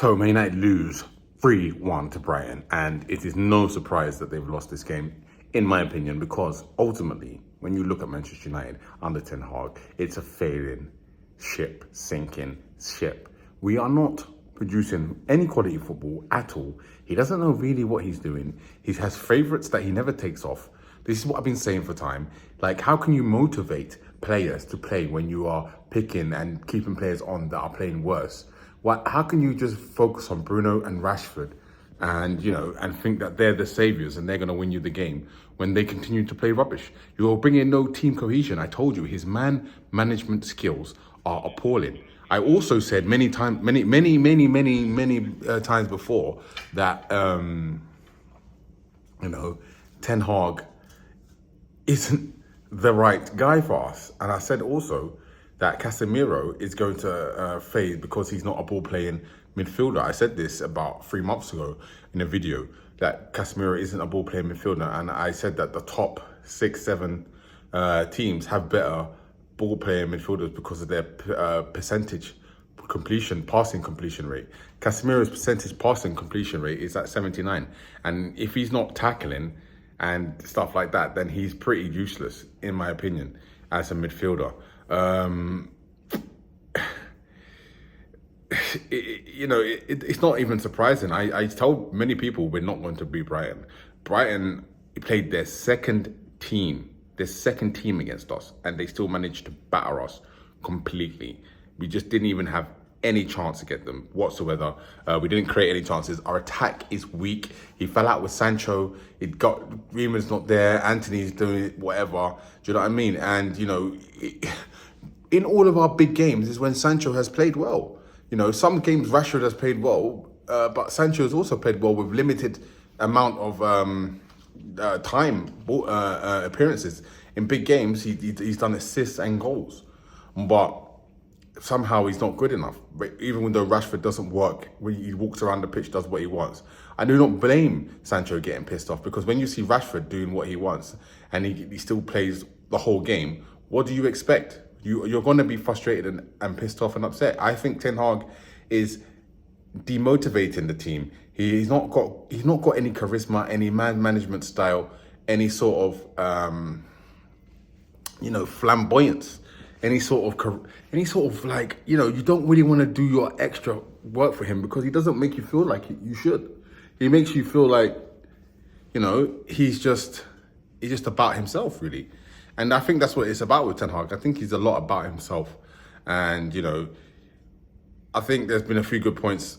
So Man United lose 3-1 to Brighton, and it is no surprise that they've lost this game, in my opinion, because ultimately, when you look at Manchester United under Ten Hag, it's a failing ship, sinking ship. We are not producing any quality football at all. He doesn't know really what he's doing. He has favourites that he never takes off. This is what I've been saying for time. Like, how can you motivate players to play when you are picking and keeping players on that are playing worse? How can you just focus on Bruno and Rashford and, and think that they're the saviours and they're going to win you the game when they continue to play rubbish? You're bringing no team cohesion. I told you, his man management skills are appalling. I also said many times before that, Ten Hag isn't the right guy for us. And I said also that Casemiro is going to fade because he's not a ball-playing midfielder. I said this about 3 months ago in a video, that Casemiro isn't a ball-playing midfielder. And I said that the top 6-7 teams have better ball-playing midfielders because of their passing completion rate. Casemiro's percentage passing completion rate is at 79. And if he's not tackling and stuff like that, then he's pretty useless, in my opinion, as a midfielder. It's not even surprising. I told many people we're not going to beat Brighton. Brighton played their second team against us, and they still managed to batter us completely. We just didn't even have any chance to get them whatsoever. We didn't create any chances. Our attack is weak. He fell out with Sancho. Riemann's not there. Anthony's doing it, whatever. Do you know what I mean? And, in all of our big games is when Sancho has played well. Some games Rashford has played well, but Sancho has also played well with limited amount of appearances. In big games, he's done assists and goals. But somehow he's not good enough. Even though Rashford doesn't work, when he walks around the pitch, does what he wants. I do not blame Sancho getting pissed off, because when you see Rashford doing what he wants and he still plays the whole game, what do you expect? You're going to be frustrated and pissed off and upset. I think Ten Hag is demotivating the team. He's not got any charisma, any management style, any sort of flamboyance, any sort of like, you don't really want to do your extra work for him, because he doesn't make you feel like you should. He makes you feel like, he's just about himself, really. And I think that's what it's about with Ten Hag. I think he's a lot about himself. And, I think there's been a few good points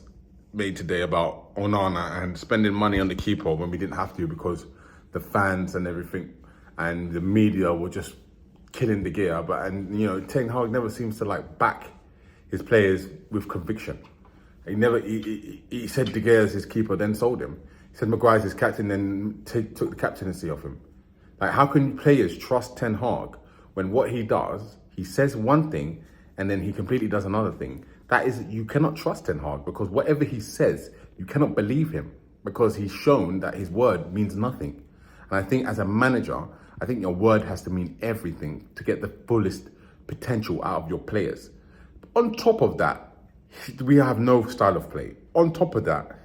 made today about Onana and spending money on the keeper when we didn't have to, because the fans and everything and the media were just killing the gear. Ten Hag never seems to back his players with conviction. He said De Gea is his keeper, then sold him. He said Maguire's his captain, then took the captaincy off him. How can players trust Ten Hag when what he does, he says one thing and then he completely does another thing? You cannot trust Ten Hag, because whatever he says, you cannot believe him, because he's shown that his word means nothing. And I think as a manager, I think your word has to mean everything to get the fullest potential out of your players. On top of that, we have no style of play. On top of that,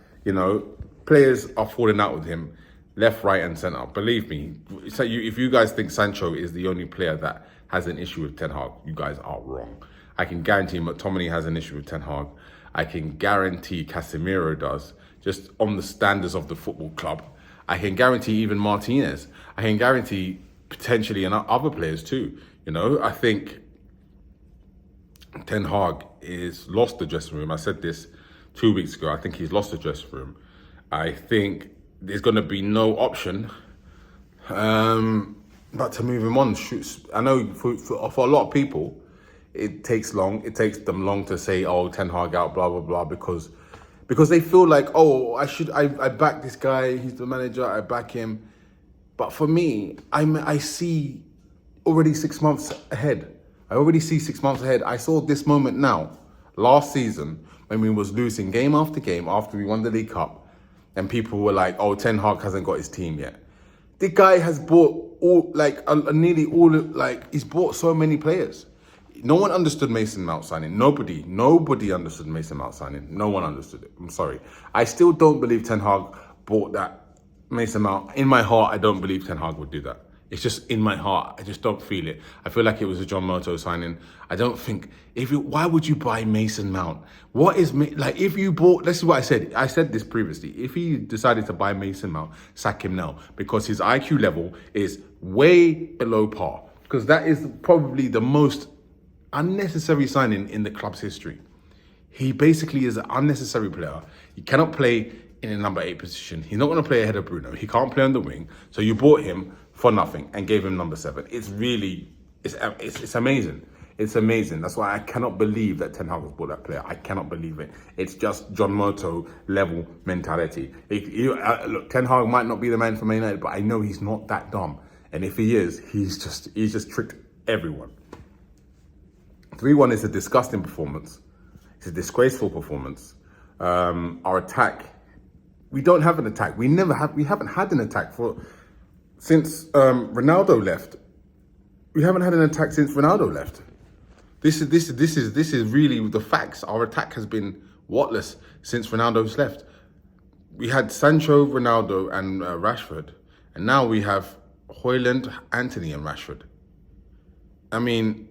players are falling out with him left, right and centre. Believe me, if you guys think Sancho is the only player that has an issue with Ten Hag, you guys are wrong. I can guarantee McTominay has an issue with Ten Hag. I can guarantee Casemiro does, just on the standards of the football club. I can guarantee even Martinez. I can guarantee potentially other players too. I think Ten Hag is lost the dressing room. I said this 2 weeks ago. I think he's lost the dressing room. I think there's going to be no option but to move him on. I know for a lot of people, it takes them long to say, oh, Ten Hag out, blah, blah, blah, because they feel like, oh, I back this guy, he's the manager, I back him. But for me, I see already 6 months ahead. I saw this moment now, last season, when we was losing game after game after we won the League Cup, and people were like, oh, Ten Hag hasn't got his team yet. The guy has bought nearly all, he's bought so many players. No one understood Mason Mount signing. Nobody understood Mason Mount signing. No one understood it. I'm sorry. I still don't believe Ten Hag bought that Mason Mount. In my heart, I don't believe Ten Hag would do that. It's just in my heart. I just don't feel it. I feel like it was a John Murtough signing. I don't think why would you buy Mason Mount? What is like if you bought? This is what I said. I said this previously. If he decided to buy Mason Mount, sack him now because his IQ level is way below par. Because that is probably the most unnecessary signing in the club's history. He basically is an unnecessary player. He cannot play in a number 8 position. He's not going to play ahead of Bruno. He can't play on the wing. So you bought him for nothing and gave him number 7. It's amazing. It's amazing. That's why I cannot believe that Ten Hag has bought that player. I cannot believe it. It's just John Murtough level mentality. Look, Ten Hag might not be the man for Man United, but I know he's not that dumb. And if he is, he's just tricked everyone. 3-1 is a disgusting performance. It's a disgraceful performance. Our attack, we don't have an attack. We haven't had an attack since Ronaldo left. We haven't had an attack since Ronaldo left. This is really the facts. Our attack has been whatless since Ronaldo's left. We had Sancho, Ronaldo, and Rashford, and now we have Højlund, Antony, and Rashford. I mean,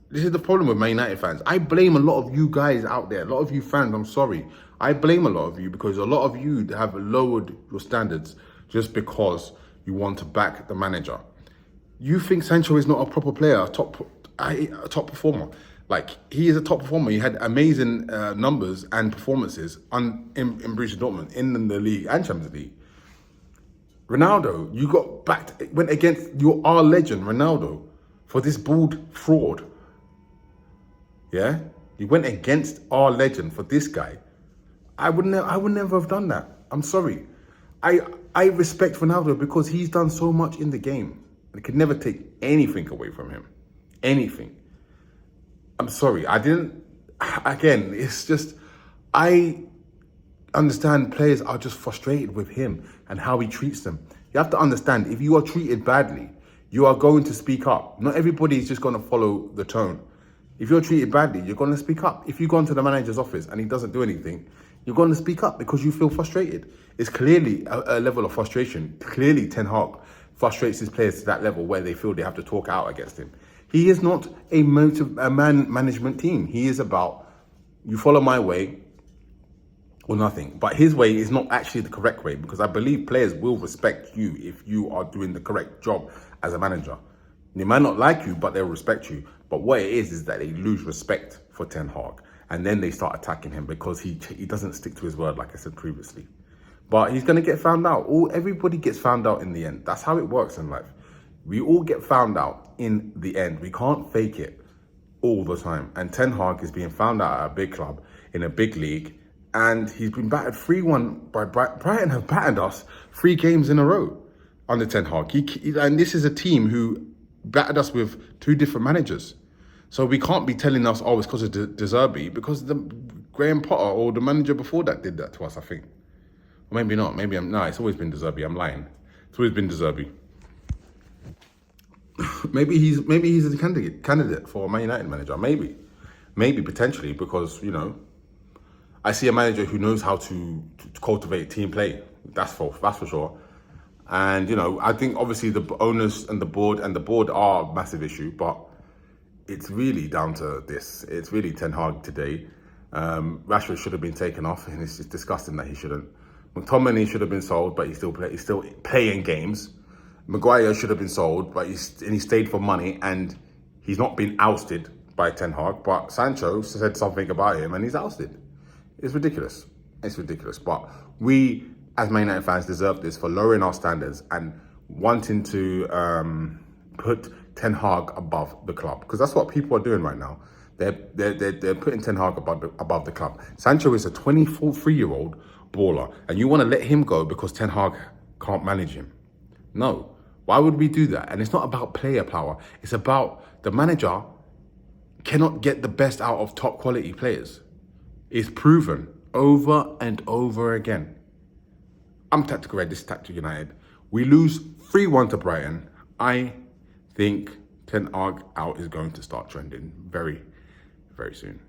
this is the problem with Man United fans. I blame a lot of you guys out there, a lot of you fans, I'm sorry. I blame a lot of you because a lot of you have lowered your standards just because you want to back the manager. You think Sancho is not a proper player, a top performer. Like, he is a top performer. He had amazing numbers and performances in Borussia Dortmund, in the league and Champions League. Ronaldo, you got backed, went against our legend, Ronaldo, for this bald fraud. Yeah? You went against our legend for this guy. I would never have done that. I'm sorry. I respect Ronaldo because he's done so much in the game. I could never take anything away from him. Anything. I'm sorry. Again, it's just, I understand players are just frustrated with him and how he treats them. You have to understand, if you are treated badly, you are going to speak up. Not everybody is just going to follow the tone. If you're treated badly, you're going to speak up. If you go into the manager's office and he doesn't do anything, you're going to speak up because you feel frustrated. It's clearly a level of frustration. Clearly, Ten Hag frustrates his players to that level where they feel they have to talk out against him. He is not a management team. He is about, you follow my way or nothing. But his way is not actually the correct way, because I believe players will respect you if you are doing the correct job as a manager. They might not like you, but they'll respect you. But what it is that they lose respect for Ten Hag. And then they start attacking him because he doesn't stick to his word, like I said previously. But he's going to get found out. Everybody gets found out in the end. That's how it works in life. We all get found out in the end. We can't fake it all the time. And Ten Hag is being found out at a big club, in a big league. And he's been battered 3-1 by Brighton. Have battered us 3 games in a row under Ten Hag. And this is a team who battered us with 2 different managers. So we can't be telling us, oh, it's because of De Zerbi, because Graham Potter or the manager before that did that to us, I think. Or maybe not. No, it's always been De Zerbi. I'm lying. It's always been De Zerbi. maybe he's a candidate for a Man United manager. Maybe potentially, because, you know, I see a manager who knows how to cultivate team play. That's for sure. And, you know, I think obviously the owners and the board are a massive issue, but it's really down to this. It's really Ten Hag today. Rashford should have been taken off, and it's just disgusting that he shouldn't. McTominay should have been sold, but he's still playing games. Maguire should have been sold, but he stayed for money, and he's not been ousted by Ten Hag. But Sancho said something about him, and he's ousted. It's ridiculous. It's ridiculous. But we, as Man United fans, deserve this for lowering our standards and wanting to put Ten Hag above the club, because that's what people are doing right now. They're putting Ten Hag above the club. Sancho is a 23-year-old baller, and you want to let him go because Ten Hag can't manage him. No. Why would we do that? And it's not about player power. It's about the manager cannot get the best out of top quality players. It's proven over and over again. I'm Tactical Red, this is Tactical United. We lose 3-1 to Brighton. I think Ten Hag out is going to start trending very, very soon.